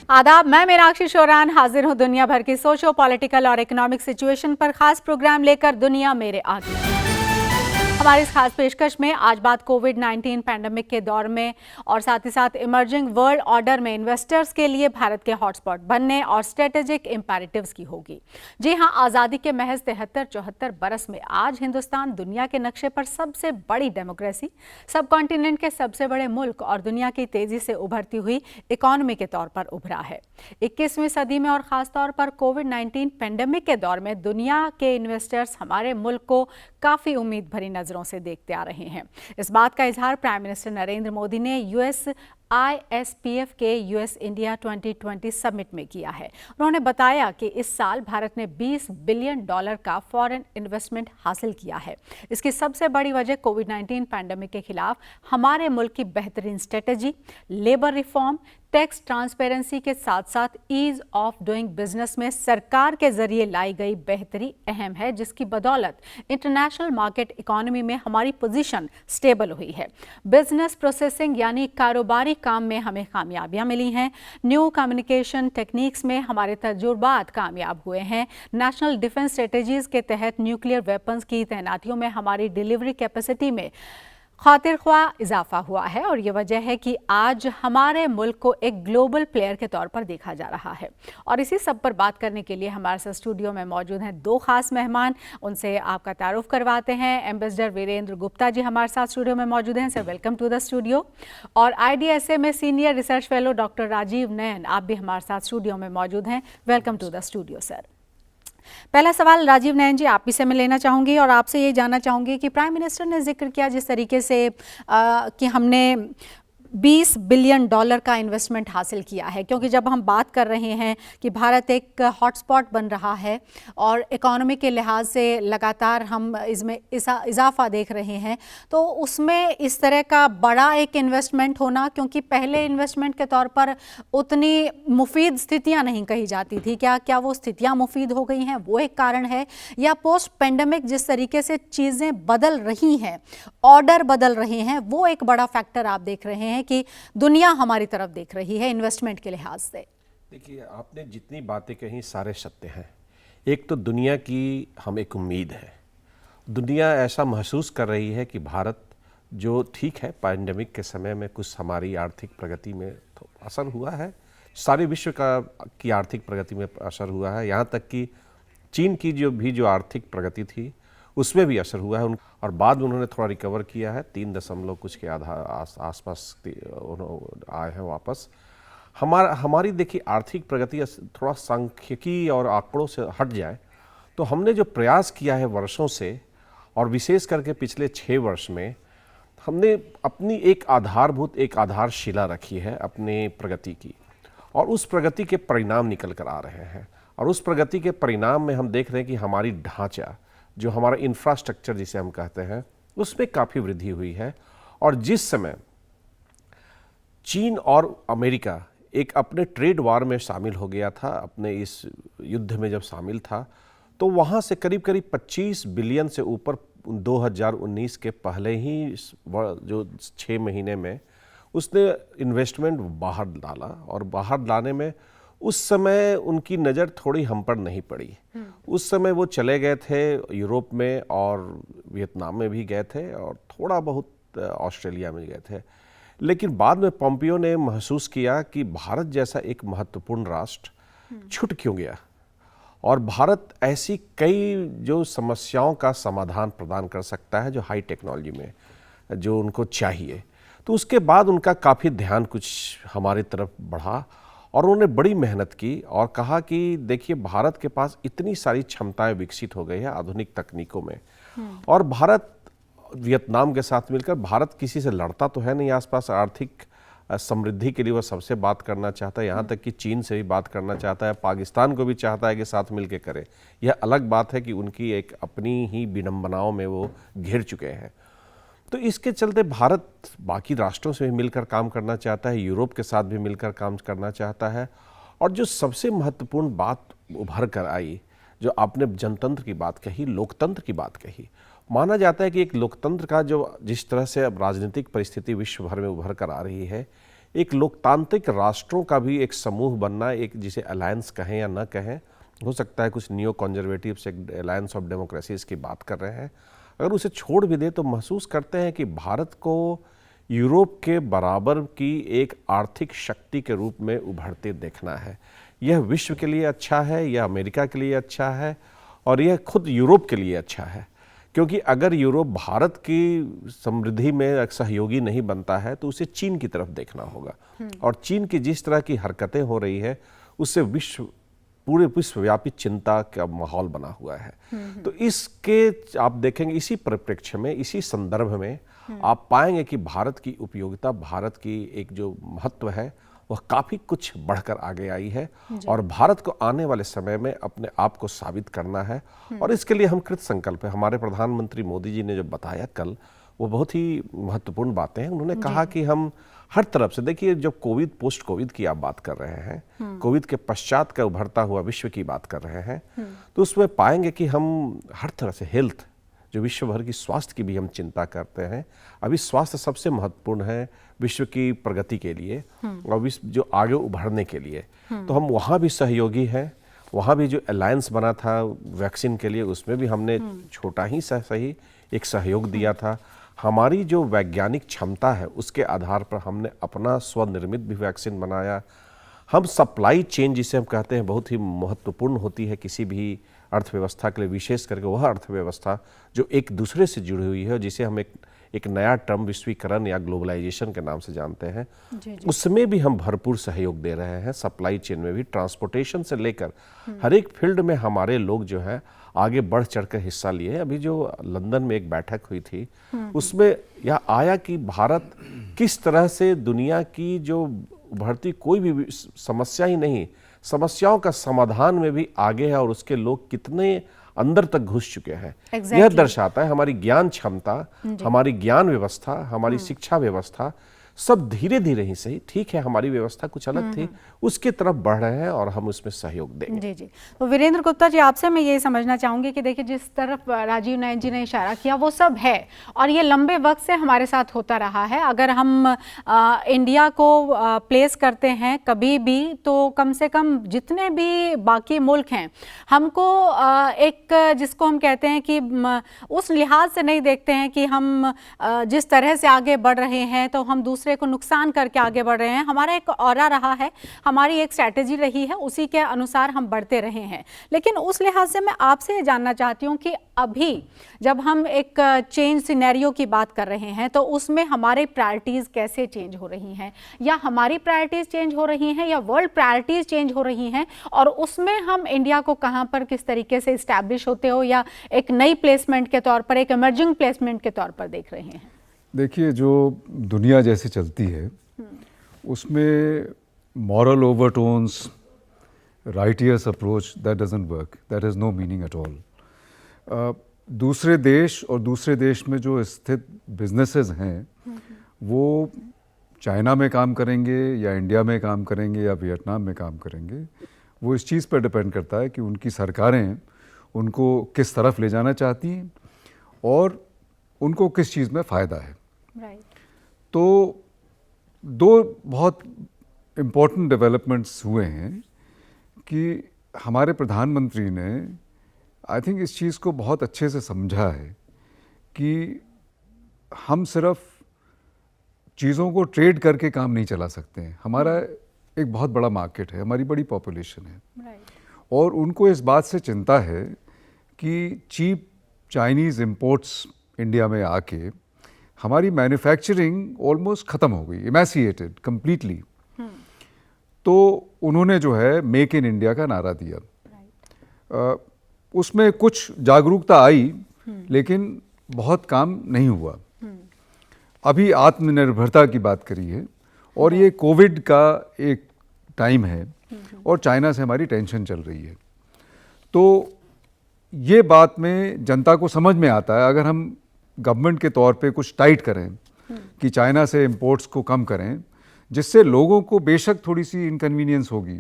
आदाब, मैं मीनाक्षी शोरान हाजिर हूं दुनिया भर की सोशो पॉलिटिकल और इकोनॉमिक सिचुएशन पर खास प्रोग्राम लेकर दुनिया मेरे आगे। हमारी इस खास पेशकश में आज बात कोविड-19 पैंडेमिक के दौर में और साथ ही साथ इमर्जिंग वर्ल्ड ऑर्डर में इन्वेस्टर्स के लिए भारत के हॉटस्पॉट बनने और स्ट्रेटेजिक इंपैरेटिव्स की होगी। जी हां, आज़ादी के महज 73-74 बरस में आज हिंदुस्तान दुनिया के नक्शे पर सबसे बड़ी डेमोक्रेसी, सब कॉन्टिनेंट के सबसे बड़े मुल्क और दुनिया की तेजी से उभरती हुई इकोनॉमी के तौर पर उभरा है। 21वीं सदी में और खासतौर पर कोविड-19 पैंडेमिक के दौर में दुनिया के इन्वेस्टर्स हमारे मुल्क को काफ़ी उम्मीद भरी नजरों से देखते आ रहे हैं। इस बात का इजहार प्राइम मिनिस्टर नरेंद्र मोदी ने ISPF के US इंडिया 2020 समिट में किया है। उन्होंने बताया कि इस साल भारत ने $20 बिलियन का फॉरेन इन्वेस्टमेंट हासिल किया है। इसकी सबसे बड़ी वजह कोविड-19 पैंडेमिक के खिलाफ हमारे मुल्क की बेहतरीन strategy, labour reform, tax transparency के साथ साथ ईज ऑफ डूइंग बिजनेस में सरकार के जरिए लाई गई बेहतरी अहम है, जिसकी बदौलत इंटरनेशनल मार्केट इकोनॉमी में हमारी पोजीशन स्टेबल हुई है। बिजनेस प्रोसेसिंग यानी कारोबारी काम में हमें कामयाबियां मिली हैं। न्यू कम्युनिकेशन टेक्निक्स में हमारे तजुर्बात कामयाब हुए हैं। नेशनल डिफेंस स्ट्रेटेजीज के तहत न्यूक्लियर वेपन्स की तैनातियों में हमारी डिलीवरी कैपेसिटी में खातिर ख्वाह इजाफा हुआ है और ये वजह है कि आज हमारे मुल्क को एक ग्लोबल प्लेयर के तौर पर देखा जा रहा है। और इसी सब पर बात करने के लिए हमारे साथ स्टूडियो में मौजूद हैं दो खास मेहमान। उनसे आपका तारुफ करवाते हैं। एम्बेसडर वीरेंद्र गुप्ता जी हमारे साथ स्टूडियो में मौजूद हैं। Sir, welcome to the studio. और IDSA में senior research fellow doctor Rajiv Nayan, आप भी हमारे साथ स्टूडियो में मौजूद हैं। Welcome to the studio sir. पहला सवाल राजीव नयन जी आप ही से मैं लेना चाहूँगी और आपसे ये जानना चाहूँगी कि प्राइम मिनिस्टर ने जिक्र किया जिस तरीके से कि हमने $20 बिलियन का इन्वेस्टमेंट हासिल किया है, क्योंकि जब हम बात कर रहे हैं कि भारत एक हॉटस्पॉट बन रहा है और इकोनॉमी के लिहाज से लगातार हम इसमें इजाफा देख रहे हैं, तो उसमें इस तरह का बड़ा एक इन्वेस्टमेंट होना, क्योंकि पहले इन्वेस्टमेंट के तौर पर उतनी मुफीद स्थितियां नहीं कही जाती थी, क्या वो स्थितियां मुफीद हो गई हैं, वो एक कारण है? या पोस्ट पेंडेमिक जिस तरीके से चीज़ें बदल रही हैं, ऑर्डर बदल रहे हैं, वो एक बड़ा फैक्टर आप देख रहे हैं कि दुनिया हमारी तरफ देख रही है इन्वेस्टमेंट के लिहाज से? देखिए, आपने जितनी बातें कही सारे सत्य हैं। एक तो दुनिया की हम एक उम्मीद है, दुनिया ऐसा महसूस कर रही है कि भारत जो ठीक है पैंडेमिक के समय में कुछ हमारी आर्थिक प्रगति में तो असर हुआ है, सारे विश्व की आर्थिक प्रगति में असर हुआ है, यहाँ तक कि चीन की जो आर्थिक प्रगति थी उसमें भी असर हुआ है। और बाद में उन्होंने थोड़ा रिकवर किया है, 3 कुछ के आसपास आए हैं वापस। हमारी देखिए आर्थिक प्रगति थोड़ा सांख्यिकी और आंकड़ों से हट जाए तो हमने जो प्रयास किया है वर्षों से, और विशेष करके पिछले 6 वर्ष में हमने अपनी एक आधारशिला रखी है अपने प्रगति की, और उस प्रगति के परिणाम निकल कर आ रहे हैं। और उस प्रगति के परिणाम में हम देख रहे हैं कि हमारी ढांचा, जो हमारा इंफ्रास्ट्रक्चर जिसे हम कहते हैं, उसमें काफ़ी वृद्धि हुई है। और जिस समय चीन और अमेरिका एक अपने ट्रेड वार में शामिल हो गया था, अपने इस युद्ध में जब शामिल था, तो वहाँ से करीब 25 बिलियन से ऊपर 2019 के पहले ही जो 6 महीने में उसने इन्वेस्टमेंट बाहर डाला। और बाहर लाने में उस समय उनकी नज़र थोड़ी हम पर नहीं पड़ी। उस समय वो चले गए थे यूरोप में और वियतनाम में भी गए थे और थोड़ा बहुत ऑस्ट्रेलिया में गए थे। लेकिन बाद में पोम्पियो ने महसूस किया कि भारत जैसा एक महत्वपूर्ण राष्ट्र छूट क्यों गया, और भारत ऐसी कई जो समस्याओं का समाधान प्रदान कर सकता है जो हाई टेक्नोलॉजी में जो उनको चाहिए। तो उसके बाद उनका काफ़ी ध्यान कुछ हमारी तरफ बढ़ा और उन्होंने बड़ी मेहनत की और कहा कि देखिए, भारत के पास इतनी सारी क्षमताएं विकसित हो गई है आधुनिक तकनीकों में, और भारत वियतनाम के साथ मिलकर, भारत किसी से लड़ता तो है नहीं आसपास, आर्थिक समृद्धि के लिए वह सबसे बात करना चाहता है, यहाँ तक कि चीन से भी बात करना चाहता है, पाकिस्तान को भी चाहता है कि साथ मिलकर करे। यह अलग बात है कि उनकी एक अपनी ही विडंबनाओं में वो घिर चुके हैं। तो इसके चलते भारत बाकी राष्ट्रों से भी मिलकर काम करना चाहता है, यूरोप के साथ भी मिलकर काम करना चाहता है। और जो सबसे महत्वपूर्ण बात उभर कर आई, जो आपने जनतंत्र की बात कही, लोकतंत्र की बात कही, माना जाता है कि एक लोकतंत्र का जो जिस तरह से अब राजनीतिक परिस्थिति विश्व भर में उभर कर आ रही है, एक लोकतांत्रिक राष्ट्रों का भी एक समूह बनना, एक जिसे अलायंस कहें या ना कहें, हो सकता है कुछ नियो कॉन्जर्वेटिव्स एक अलायंस ऑफ डेमोक्रेसीज की बात कर रहे हैं, अगर उसे छोड़ भी दे तो महसूस करते हैं कि भारत को यूरोप के बराबर की एक आर्थिक शक्ति के रूप में उभरते देखना है। यह विश्व के लिए अच्छा है, यह अमेरिका के लिए अच्छा है और यह खुद यूरोप के लिए अच्छा है, क्योंकि अगर यूरोप भारत की समृद्धि में सहयोगी नहीं बनता है तो उसे चीन की तरफ देखना होगा, और चीन की जिस तरह की हरकतें हो रही है उससे पूरे विश्वव्यापी चिंता का माहौल बना हुआ है। तो इसके आप देखेंगे, इसी परिप्रेक्ष्य में, इसी संदर्भ में आप पाएंगे कि भारत की उपयोगिता, भारत की एक जो महत्व है वह काफ़ी कुछ बढ़कर आगे आई है, और भारत को आने वाले समय में अपने आप को साबित करना है, और इसके लिए हम कृत संकल्प है। हमारे प्रधानमंत्री मोदी जी ने जो बताया कल, वो बहुत ही महत्वपूर्ण बातें हैं। उन्होंने कहा कि हम हर तरफ से, देखिए जब कोविड, पोस्ट कोविड की आप बात कर रहे हैं, कोविड के पश्चात का उभरता हुआ विश्व की बात कर रहे हैं, तो उसमें पाएंगे कि हम हर तरह से हेल्थ, जो विश्व भर की स्वास्थ्य की भी हम चिंता करते हैं, अभी स्वास्थ्य सबसे महत्वपूर्ण है विश्व की प्रगति के लिए और विश्व जो आगे उभरने के लिए, तो हम वहाँ भी सहयोगी हैं। वहाँ भी जो अलायंस बना था वैक्सीन के लिए, उसमें भी हमने छोटा ही सही एक सहयोग दिया था। हमारी जो वैज्ञानिक क्षमता है उसके आधार पर हमने अपना स्वनिर्मित भी वैक्सीन बनाया। हम सप्लाई चेन जिसे हम कहते हैं, बहुत ही महत्वपूर्ण होती है किसी भी अर्थव्यवस्था के लिए, विशेष करके वह अर्थव्यवस्था जो एक दूसरे से जुड़ी हुई है, जिसे हम एक नया टर्म विश्वीकरण या ग्लोबलाइजेशन के नाम से जानते हैं, उसमें भी हम भरपूर सहयोग दे रहे हैं। सप्लाई चेन में भी, ट्रांसपोर्टेशन से लेकर हर एक फील्ड में हमारे लोग जो है आगे बढ़ चढ़कर हिस्सा लिए। अभी जो लंदन में एक बैठक हुई थी, उसमें यह आया कि भारत किस तरह से दुनिया की जो उभरती कोई भी समस्या ही नहीं, समस्याओं का समाधान में भी आगे है, और उसके लोग कितने अंदर तक घुस चुके हैं। यह दर्शाता है हमारी ज्ञान क्षमता, हमारी ज्ञान व्यवस्था, हमारी शिक्षा व्यवस्था, सब धीरे धीरे ही सही, ठीक है हमारी व्यवस्था कुछ अलग थी, उसके तरफ बढ़ रहे हैं और हम उसमें सहयोग देंगे। जी जी। तो वीरेंद्र गुप्ता जी, आपसे मैं ये समझना चाहूंगी कि देखिए जिस तरफ राजीव नयन जी ने इशारा किया वो सब है, और ये लंबे वक्त से हमारे साथ होता रहा है। अगर हम इंडिया को प्लेस करते हैं कभी भी, तो कम से कम जितने भी बाकी मुल्क हैं, हमको एक जिसको हम कहते हैं कि उस लिहाज से नहीं देखते हैं कि हम जिस तरह से आगे बढ़ रहे हैं तो हम दूसरे को नुकसान करके आगे बढ़ रहे हैं। हमारा एक ऑरा रहा है, हमारी एक स्ट्रैटेजी रही है, उसी के अनुसार हम बढ़ते रहे हैं। लेकिन उस लिहाज से मैं आपसे ये जानना चाहती हूँ कि अभी जब हम एक चेंज सिनेरियो की बात कर रहे हैं, तो उसमें हमारे प्रायोरिटीज़ कैसे चेंज हो रही हैं, या हमारी प्रायोरिटीज़ चेंज हो रही हैं, या वर्ल्ड प्रायोरिटीज़ चेंज हो रही हैं, और उसमें हम इंडिया को कहाँ पर किस तरीके से इस्टेब्लिश होते हो, या एक नई प्लेसमेंट के तौर पर, एक इमर्जिंग प्लेसमेंट के तौर पर देख रहे हैं? देखिए, जो दुनिया जैसे चलती है उसमें moral overtones, righteous approach, that doesn't work, that has no meaning at all. दूसरे देश और दूसरे देश में जो स्थित बिजनेसेस हैं वो चाइना में काम करेंगे या इंडिया में काम करेंगे या वियतनाम में काम करेंगे, वो इस चीज़ पर डिपेंड करता है कि उनकी सरकारें उनको किस तरफ ले जाना चाहती हैं और उनको किस चीज़ में फ़ायदा है। तो दो बहुत इम्पोर्टेंट डेवलपमेंट्स हुए हैं कि हमारे प्रधानमंत्री ने आई थिंक इस चीज़ को बहुत अच्छे से समझा है कि हम सिर्फ चीज़ों को ट्रेड करके काम नहीं चला सकते हैं। हमारा एक बहुत बड़ा मार्केट है, हमारी बड़ी पॉपुलेशन है, और उनको इस बात से चिंता है कि चीप चाइनीज़ इंपोर्ट्स इंडिया में आके हमारी मैन्युफैक्चरिंग ऑलमोस्ट ख़त्म हो गई, इमैसिएटेड कंप्लीटली। तो उन्होंने जो है मेक इन इंडिया का नारा दिया। उसमें कुछ जागरूकता आई, लेकिन बहुत काम नहीं हुआ। अभी आत्मनिर्भरता की बात करी है, और ये कोविड का एक टाइम है और चाइना से हमारी टेंशन चल रही है। तो ये बात में जनता को समझ में आता है, अगर हम गवर्नमेंट के तौर पे कुछ टाइट करें कि चाइना से इंपोर्ट्स को कम करें, जिससे लोगों को बेशक थोड़ी सी इनकन्वीनियंस होगी।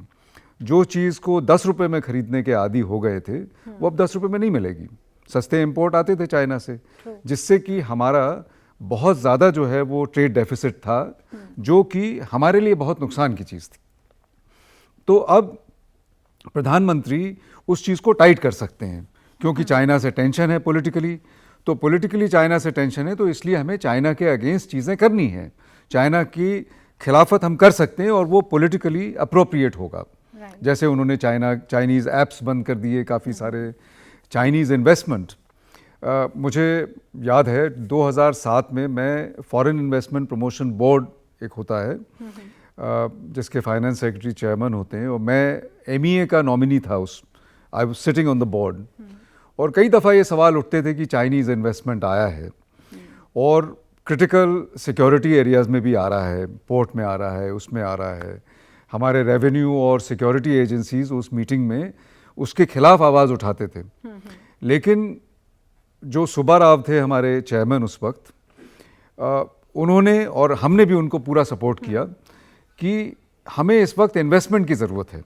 जो चीज़ को 10 रुपये में ख़रीदने के आदी हो गए थे वो अब 10 रुपये में नहीं मिलेगी। सस्ते इंपोर्ट आते थे चाइना से, जिससे कि हमारा बहुत ज़्यादा जो है वो ट्रेड डेफिसिट था, जो कि हमारे लिए बहुत नुकसान की चीज़ थी। तो अब प्रधानमंत्री उस चीज़ को टाइट कर सकते हैं, क्योंकि चाइना से टेंशन है पॉलिटिकली, तो पॉलिटिकली चाइना से टेंशन है, तो इसलिए हमें चाइना के अगेंस्ट चीज़ें करनी है, चाइना की खिलाफत हम कर सकते हैं और वो पॉलिटिकली अप्रोप्रिएट होगा। जैसे उन्होंने चाइनीज़ ऐप्स बंद कर दिए, काफ़ी सारे चाइनीज़ इन्वेस्टमेंट। मुझे याद है 2007 में मैं फॉरेन इन्वेस्टमेंट प्रमोशन बोर्ड एक होता है, जिसके फाइनेंस सेक्रेटरी चेयरमैन होते हैं, और मैं MEA का नॉमिनी था I was sitting on the board. और कई दफ़ा ये सवाल उठते थे कि चाइनीज़ इन्वेस्टमेंट आया है और क्रिटिकल सिक्योरिटी एरियाज़ में भी आ रहा है, पोर्ट में आ रहा है, उसमें आ रहा है। हमारे रेवेन्यू और सिक्योरिटी एजेंसीज उस मीटिंग में उसके खिलाफ आवाज़ उठाते थे। लेकिन जो सुब्बा राव थे हमारे चेयरमैन उस वक्त, उन्होंने और हमने भी उनको पूरा सपोर्ट किया कि हमें इस वक्त इन्वेस्टमेंट की ज़रूरत है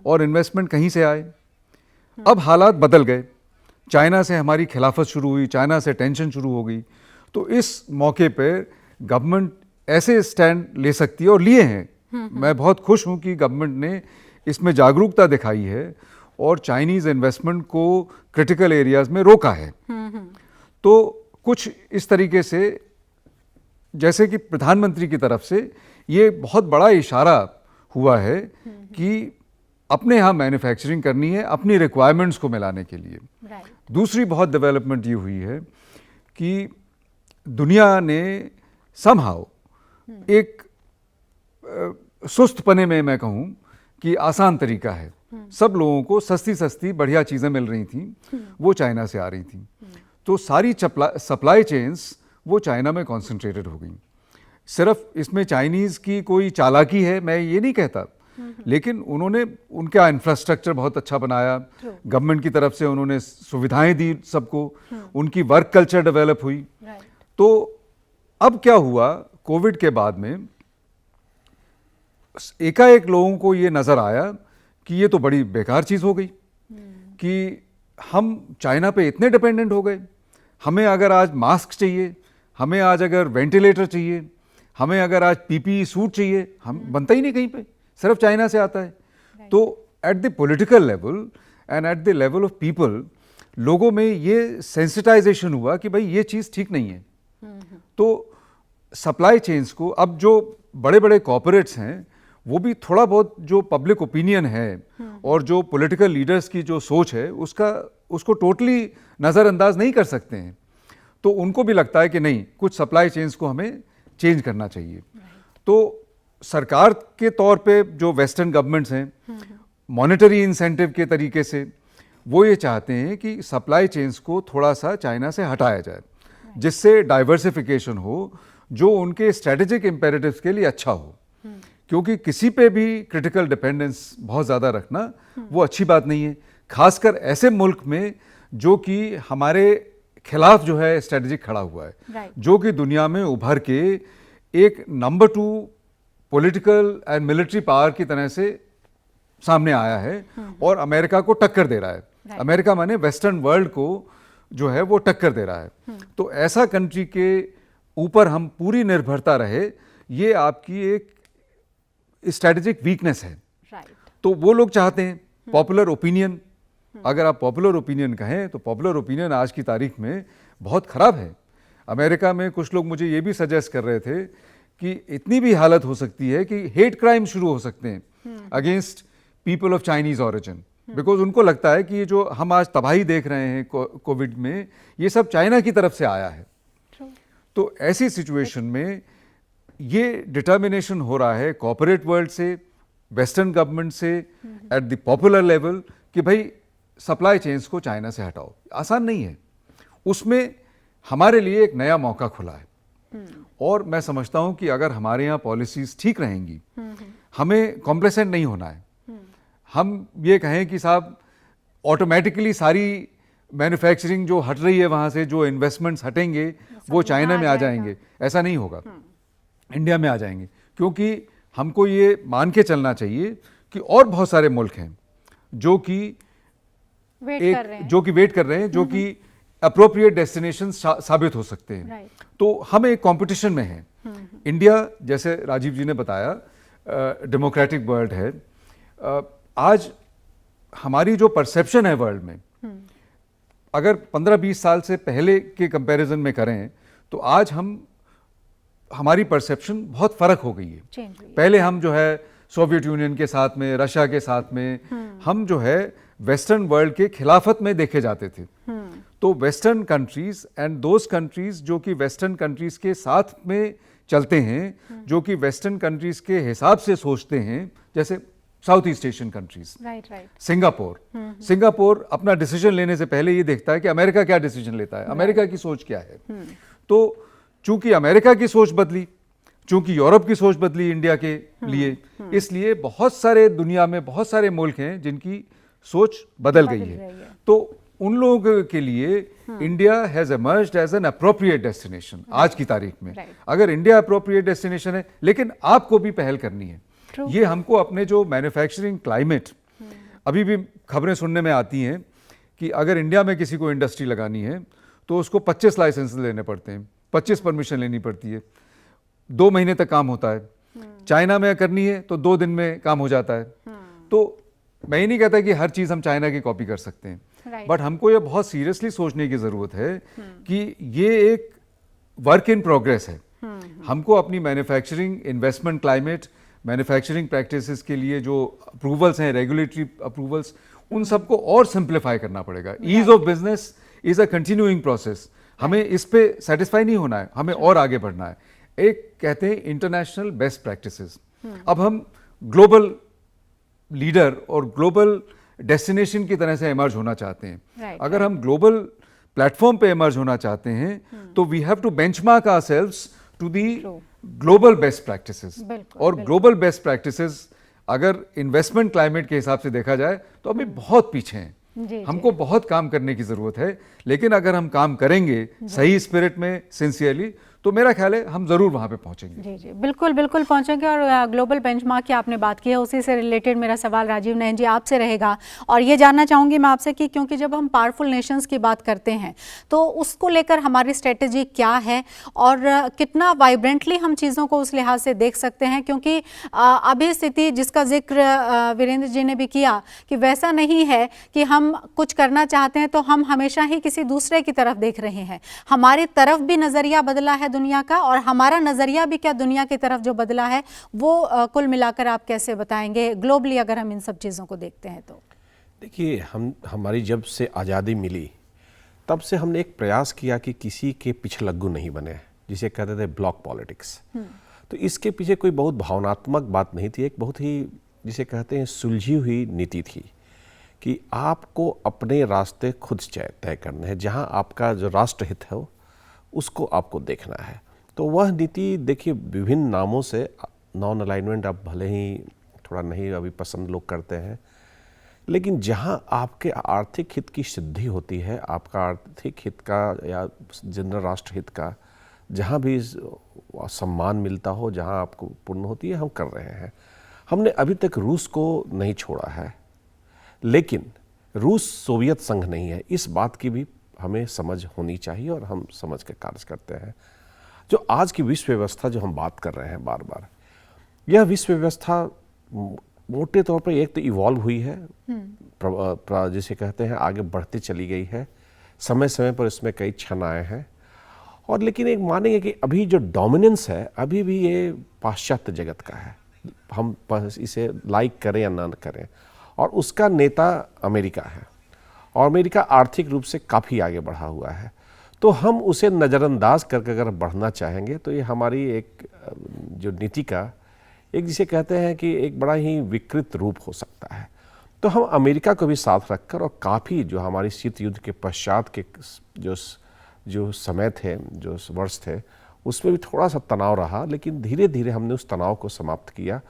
और इन्वेस्टमेंट कहीं से आए। अब हालात बदल गए, चाइना से हमारी खिलाफत शुरू हुई, चाइना से टेंशन शुरू हो गई, तो इस मौके पर गवर्नमेंट ऐसे स्टैंड ले सकती है और लिए हैं। मैं बहुत खुश हूँ कि गवर्नमेंट ने इसमें जागरूकता दिखाई है और चाइनीज़ इन्वेस्टमेंट को क्रिटिकल एरियाज़ में रोका है। तो कुछ इस तरीके से, जैसे कि प्रधानमंत्री की तरफ से ये बहुत बड़ा इशारा हुआ है कि अपने यहाँ मैन्युफैक्चरिंग करनी है अपनी रिक्वायरमेंट्स को मिलाने के लिए। दूसरी बहुत डेवलपमेंट ये हुई है कि दुनिया ने समहाउ एक सुस्तपने में, मैं कहूँ कि आसान तरीका है, सब लोगों को सस्ती सस्ती बढ़िया चीज़ें मिल रही थी, वो चाइना से आ रही थी, तो सारी सप्लाई चेन्स वो चाइना में कॉन्सेंट्रेटेड हो गई। सिर्फ इसमें चाइनीज़ की कोई चालाकी है मैं ये नहीं कहता, लेकिन उन्होंने उनका इंफ्रास्ट्रक्चर बहुत अच्छा बनाया, गवर्नमेंट की तरफ से उन्होंने सुविधाएं दी सबको, उनकी वर्क कल्चर डेवलप हुई। तो अब क्या हुआ, कोविड के बाद में एकाएक लोगों को ये नज़र आया कि ये तो बड़ी बेकार चीज़ हो गई कि हम चाइना पे इतने डिपेंडेंट हो गए। हमें अगर आज मास्क चाहिए, हमें आज अगर वेंटिलेटर चाहिए, हमें अगर आज PPE सूट चाहिए, हम बनता ही नहीं कहीं पे, सिर्फ चाइना से आता है। तो at the political level and at the level of people, लोगों में ये सेंसिटाइजेशन हुआ कि भाई ये चीज़ ठीक नहीं है। तो सप्लाई चेन्स को अब जो बड़े बड़े कॉर्पोरेट्स हैं वो भी थोड़ा बहुत जो पब्लिक ओपिनियन है और जो पॉलिटिकल लीडर्स की जो सोच है उसको टोटली नज़रअंदाज नहीं कर सकते हैं। तो उनको भी लगता है कि नहीं, कुछ सप्लाई चेन्स को हमें चेंज करना चाहिए। तो सरकार के तौर पे जो वेस्टर्न गवर्नमेंट्स हैं, मॉनेटरी इंसेंटिव के तरीके से वो ये चाहते हैं कि सप्लाई चेन्स को थोड़ा सा चाइना से हटाया जाए, जिससे डाइवर्सिफिकेशन हो, जो उनके स्ट्रेटेजिक इम्पेरेटिव्स के लिए अच्छा हो। क्योंकि किसी पे भी क्रिटिकल डिपेंडेंस बहुत ज़्यादा रखना वो अच्छी बात नहीं है, खासकर ऐसे मुल्क में जो कि हमारे खिलाफ जो है स्ट्रेटेजिक खड़ा हुआ है, जो कि दुनिया में उभर के एक number 2 political and military power की तरह से सामने आया है और अमेरिका को टक्कर दे रहा है। अमेरिका माने वेस्टर्न वर्ल्ड को जो है वो टक्कर दे रहा है। तो ऐसा कंट्री के ऊपर हम पूरी निर्भरता रहे, ये आपकी एक स्ट्रेटेजिक वीकनेस है। तो वो लोग चाहते हैं पॉपुलर ओपिनियन, अगर आप पॉपुलर ओपिनियन कहें तो पॉपुलर ओपिनियन आज की तारीख में बहुत ख़राब है। अमेरिका में कुछ लोग मुझे ये भी सजेस्ट कर रहे थे कि इतनी भी हालत हो सकती है कि हेट क्राइम शुरू हो सकते हैं against people of Chinese origin, because उनको लगता है कि ये जो हम आज तबाही देख रहे हैं कोविड में, ये सब चाइना की तरफ से आया है। तो ऐसी सिचुएशन में ये डिटर्मिनेशन हो रहा है कॉर्पोरेट वर्ल्ड से, वेस्टर्न गवर्नमेंट से, एट द पॉपुलर लेवल कि भाई सप्लाई चेन्स को चाइना से हटाओ। आसान नहीं है, उसमें हमारे लिए एक नया मौका खुला है। और मैं समझता हूं कि अगर हमारे यहाँ पॉलिसीज ठीक रहेंगी, हमें कॉम्प्लेसेंट नहीं होना है। हम ये कहें कि साहब ऑटोमेटिकली सारी मैन्युफैक्चरिंग जो हट रही है वहाँ से, जो इन्वेस्टमेंट्स हटेंगे वो चाइना में आ जाएंगे, ऐसा नहीं होगा, इंडिया में आ जाएंगे। क्योंकि हमको ये मान के चलना चाहिए कि और बहुत सारे मुल्क हैं जो कि वेट कर रहे हैं, जो कि अप्रोप्रिएट डेस्टिनेशन साबित हो सकते हैं। Right. तो हम एक कंपटीशन में हैं। इंडिया, जैसे राजीव जी ने बताया, डेमोक्रेटिक वर्ल्ड है। आज हमारी जो परसेप्शन है वर्ल्ड में, अगर 15-20 साल से पहले के कंपैरिजन में करें तो आज हमारी परसेप्शन बहुत फर्क हो गई है। Change हुई है। पहले हम जो है सोवियत यूनियन के साथ में, रशिया के साथ में, हम जो है वेस्टर्न वर्ल्ड के खिलाफत में देखे जाते थे। तो western countries and those countries जो कि वेस्टर्न कंट्रीज के साथ में चलते हैं, जो कि वेस्टर्न कंट्रीज के हिसाब से सोचते हैं, जैसे south east Asian countries, right right. Singapore अपना डिसीजन लेने से पहले ये देखता है कि अमेरिका क्या डिसीजन लेता है, अमेरिका की सोच क्या है। तो चूंकि अमेरिका की सोच बदली, चूंकि यूरोप की सोच बदली इंडिया के लिए, इसलिए बहुत सारे दुनिया में बहुत सारे मुल्क हैं जिनकी सोच बदल गई है। तो उन लोगों के लिए India has emerged as an appropriate destination आज की तारीख में। अगर इंडिया अप्रोप्रिएट डेस्टिनेशन है, लेकिन आपको भी पहल करनी है। ये हमको अपने जो मैन्युफैक्चरिंग क्लाइमेट, अभी भी खबरें सुनने में आती हैं कि अगर इंडिया में किसी को इंडस्ट्री लगानी है तो उसको 25 लाइसेंस लेने पड़ते हैं, 25 परमिशन लेनी पड़ती है, 2 महीने तक काम होता है। चाइना में करनी है तो 2 दिन में काम हो जाता है। तो मैं ये नहीं कहता कि हर चीज़ हम चाइना की कॉपी कर सकते हैं, बट हमको ये बहुत सीरियसली सोचने की ज़रूरत है कि ये एक वर्क इन प्रोग्रेस है। हमको अपनी manufacturing investment climate, manufacturing practices के लिए जो अप्रूवल्स हैं, रेगुलेटरी अप्रूवल्स, उन सबको और सिंप्लीफाई करना पड़ेगा। Ease of business is a continuing process. हमें इस पे सेटिस्फाई नहीं होना है, हमें और आगे बढ़ना है। एक कहते हैं इंटरनेशनल बेस्ट प्रैक्टिसेस। अब हम ग्लोबल लीडर और ग्लोबल डेस्टिनेशन की तरह से इमर्ज होना चाहते हैं। अगर हम ग्लोबल प्लेटफॉर्म पे इमर्ज होना चाहते हैं तो we have to benchmark ourselves to the global best practices. और ग्लोबल बेस्ट प्रैक्टिसेस अगर इन्वेस्टमेंट क्लाइमेट के हिसाब से देखा जाए तो अभी बहुत पीछे हैं। हमको बहुत काम करने की जरूरत है, लेकिन अगर हम काम करेंगे सही स्पिरिट में, सिंसियरली, तो मेरा ख्याल है हम जरूर वहां पे पहुंचेंगे। जी जी, बिल्कुल बिल्कुल पहुंचेंगे। और ग्लोबल बेंचमार्क की आपने बात की है, उसी से रिलेटेड मेरा सवाल राजीव नयन जी आपसे रहेगा। और ये जानना चाहूँगी मैं आपसे कि क्योंकि जब हम पावरफुल नेशंस की बात करते हैं तो उसको लेकर हमारी स्ट्रेटेजी क्या है और कितना वाइब्रेंटली हम चीज़ों को उस लिहाज से देख सकते हैं, क्योंकि अभी स्थिति जिसका जिक्र वीरेंद्र जी ने भी किया कि वैसा नहीं है कि हम कुछ करना चाहते हैं तो हम हमेशा ही किसी दूसरे की तरफ देख रहे हैं। हमारी तरफ भी नज़रिया बदला है दुनिया का, और हमारा नजरिया भी क्या दुनिया की तरफ जो बदला है वो कुल मिलाकर आप कैसे बताएंगे ग्लोबली अगर हम इन सब चीज़ों को देखते हैं तो? देखिए, हमारी जब से आज़ादी मिली तब से हमने एक प्रयास किया कि किसी के पिछलग्गू नहीं बने, जिसे कहते थे ब्लॉक पॉलिटिक्स। तो इसके पीछे कोई बहुत भावनात्मक बात नहीं थी, एक बहुत ही जिसे कहते हैं सुलझी हुई नीति थी कि आपको अपने रास्ते खुद तय करने हैं, जहाँ आपका जो राष्ट्रहित है उसको आपको देखना है। तो वह नीति, देखिए, विभिन्न नामों से, नॉन अलाइनमेंट आप भले ही थोड़ा नहीं अभी पसंद लोग करते हैं, लेकिन जहां आपके आर्थिक हित की सिद्धि होती है, आपका आर्थिक हित का या जनरल राष्ट्र हित का जहां भी सम्मान मिलता हो, जहां आपको पूर्ण होती है, हम कर रहे हैं। हमने अभी तक रूस को नहीं छोड़ा है, लेकिन रूस सोवियत संघ नहीं है, इस बात की भी हमें समझ होनी चाहिए और हम समझ के कार्य करते हैं। जो आज की विश्व व्यवस्था जो हम बात कर रहे हैं बार बार, यह विश्व व्यवस्था मोटे तौर पर एक तो इवॉल्व हुई है, जिसे कहते हैं आगे बढ़ती चली गई है, समय समय पर इसमें कई क्षण आए हैं, और लेकिन एक मानेंगे कि अभी जो डोमिनेंस है अभी भी ये पाश्चात्य जगत का है, हम इसे लाइक करें या ना करें, और उसका नेता अमेरिका है, और अमेरिका आर्थिक रूप से काफ़ी आगे बढ़ा हुआ है। तो हम उसे नज़रअंदाज करके अगर बढ़ना चाहेंगे तो ये हमारी एक जो नीति का एक जिसे कहते हैं कि एक बड़ा ही विकृत रूप हो सकता है। तो हम अमेरिका को भी साथ रखकर, और काफ़ी जो हमारी शीत युद्ध के पश्चात के जो समय थे, जो वर्ष थे, उसमें भी थोड़ा सा तनाव रहा, लेकिन धीरे धीरे हमने उस तनाव को समाप्त किया।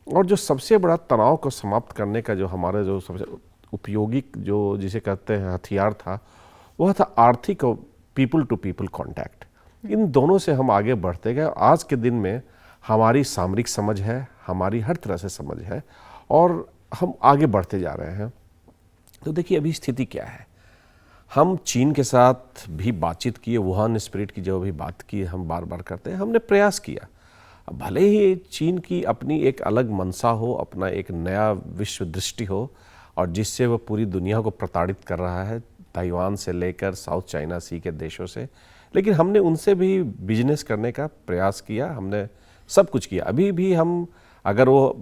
और जो सबसे बड़ा तनाव को समाप्त करने का जो हमारा जो सबसे उपयोगी जो जिसे कहते हैं हथियार था, वह था आर्थिक और पीपल टू पीपल कांटेक्ट। इन दोनों से हम आगे बढ़ते गए। आज के दिन में हमारी सामरिक समझ है, हमारी हर तरह से समझ है, और हम आगे बढ़ते जा रहे हैं। तो देखिए अभी स्थिति क्या है, हम चीन के साथ भी बातचीत की, वुहान स्पिरिट की जो भी बात की हम बार बार करते हैं, हमने प्रयास किया। अब भले ही चीन की अपनी एक अलग मनसा हो, अपना एक नया विश्व दृष्टि हो, और जिससे वह पूरी दुनिया को प्रताड़ित कर रहा है, ताइवान से लेकर साउथ चाइना सी के देशों से, लेकिन हमने उनसे भी बिजनेस करने का प्रयास किया, हमने सब कुछ किया। अभी भी हम अगर वो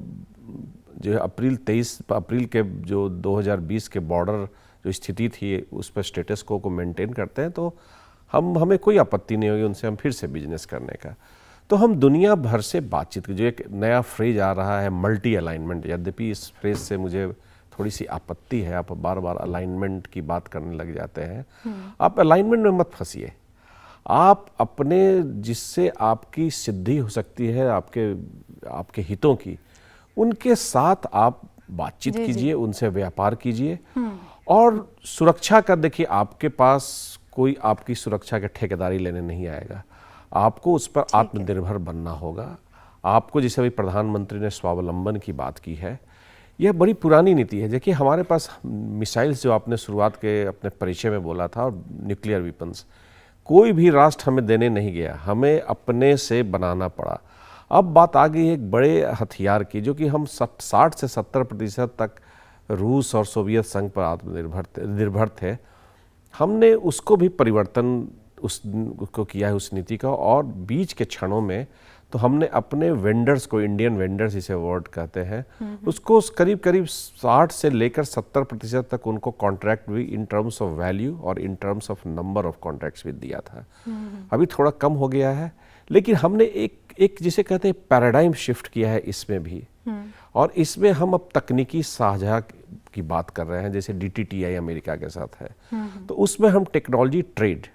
जो अप्रैल के जो 2020 के बॉर्डर जो स्थिति थी उस पर स्टेटस को मेंटेन करते हैं, तो हमें कोई आपत्ति नहीं होगी उनसे हम फिर से बिजनेस करने का। तो हम दुनिया भर से बातचीत की, जो एक नया फ्रेज आ रहा है मल्टी अलाइनमेंट, यद्यपि इस फ्रेज से मुझे थोड़ी सी आपत्ति है, आप बार बार अलाइनमेंट की बात करने लग जाते हैं। आप अलाइनमेंट में मत फंसिए, आप अपने जिससे आपकी सिद्धि हो सकती है, आपके हितों की, उनके साथ आप बातचीत कीजिए, उनसे व्यापार कीजिए। और सुरक्षा का देखिए, आपके पास कोई आपकी सुरक्षा के ठेकेदारी लेने नहीं आएगा, आपको उस पर आत्मनिर्भर बनना होगा। आपको जैसे अभी प्रधानमंत्री ने स्वावलंबन की बात की है, यह बड़ी पुरानी नीति है। देखिए हमारे पास मिसाइल्स जो आपने शुरुआत के अपने परिचय में बोला था, और न्यूक्लियर वेपन्स, कोई भी राष्ट्र हमें देने नहीं गया, हमें अपने से बनाना पड़ा। अब बात आ गई है एक बड़े हथियार की, जो कि हम 60 से 70% तक रूस और सोवियत संघ पर निर्भर थे। हमने उसको भी परिवर्तन उसको किया है, उस नीति का, और बीच के क्षणों में तो हमने अपने वेंडर्स को, इंडियन वेंडर्स इसे वर्ड कहते हैं, उसको करीब करीब 60 से लेकर 70% तक उनको कॉन्ट्रैक्ट भी इन टर्म्स ऑफ वैल्यू और in terms of number of contracts भी दिया था। अभी थोड़ा कम हो गया है, लेकिन हमने एक जिसे कहते हैं पैराडाइम शिफ्ट किया है इसमें भी। और इसमें हम अब तकनीकी साझा की बात कर रहे हैं, जैसे DTTI अमेरिका के साथ है, तो उसमें हम टेक्नोलॉजी ट्रेड,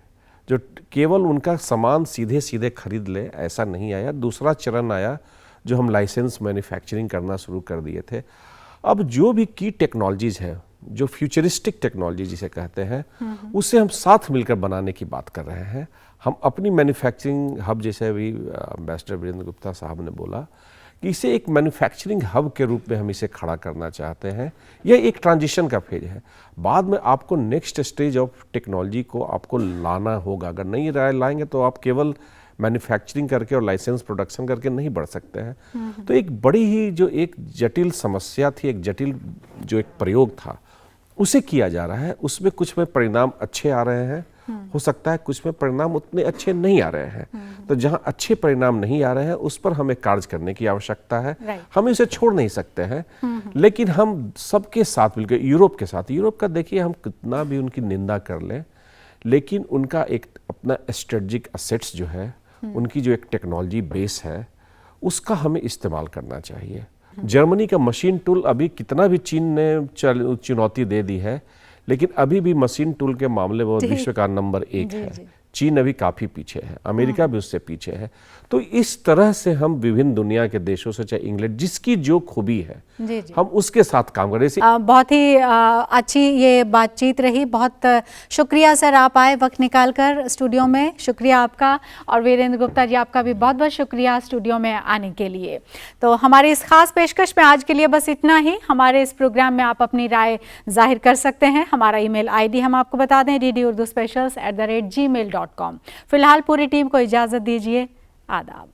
जो केवल उनका सामान सीधे सीधे खरीद ले, ऐसा नहीं आया। दूसरा चरण आया जो हम लाइसेंस मैन्युफैक्चरिंग करना शुरू कर दिए थे। अब जो भी की टेक्नोलॉजीज़ है, जो फ्यूचरिस्टिक टेक्नोलॉजी जिसे कहते हैं, उसे हम साथ मिलकर बनाने की बात कर रहे हैं। हम अपनी मैन्युफैक्चरिंग हब, जैसे अभी एम्बेसडर वीरेंद्र गुप्ता साहब ने बोला, कि इसे एक मैन्युफैक्चरिंग हब के रूप में हम इसे खड़ा करना चाहते हैं। यह एक ट्रांजिशन का फेज है, बाद में आपको नेक्स्ट स्टेज ऑफ टेक्नोलॉजी को आपको लाना होगा। अगर नहीं लाएंगे तो आप केवल मैन्युफैक्चरिंग करके और लाइसेंस प्रोडक्शन करके नहीं बढ़ सकते हैं। तो एक बड़ी ही जो एक जटिल समस्या थी, एक जटिल जो एक प्रयोग था, उसे किया जा रहा है। उसमें कुछ में परिणाम अच्छे आ रहे हैं, हो सकता है कुछ में परिणाम उतने अच्छे नहीं आ रहे हैं। तो जहां अच्छे परिणाम नहीं आ रहे हैं उस पर हमें कार्य करने की आवश्यकता है। हम इसे छोड़ नहीं सकते हैं, लेकिन हम सबके साथ मिलकर, यूरोप के साथ, यूरोप का देखिए हम कितना भी उनकी निंदा कर लें, लेकिन उनका एक अपना स्ट्रेटजिक असेट्स जो है, उनकी जो एक टेक्नोलॉजी बेस है, उसका हमें इस्तेमाल करना चाहिए। जर्मनी का मशीन टूल अभी कितना भी चीन ने चुनौती दे दी है, लेकिन अभी भी मशीन टूल के मामले में विश्व का नंबर 1 है। चीन अभी काफ़ी पीछे है, अमेरिका भी उससे पीछे है। तो इस तरह से हम विभिन्न दुनिया के देशों से, चाहे इंग्लैंड, जिसकी जो खूबी है, हम उसके साथ काम करें। बहुत ही अच्छी ये बातचीत रही। बहुत शुक्रिया सर, आप आए वक्त निकालकर स्टूडियो में, शुक्रिया आपका। और वीरेंद्र गुप्ता जी, आपका भी बहुत बहुत शुक्रिया स्टूडियो में आने के लिए। तो हमारी इस खास पेशकश में आज के लिए बस इतना ही। हमारे इस प्रोग्राम में आप अपनी राय जाहिर कर सकते हैं। हमारा ईमेल ID हम आपको बता दें, DD Urdu Specials @gmail.com। फिलहाल पूरी टीम को इजाज़त दीजिए। आदाब।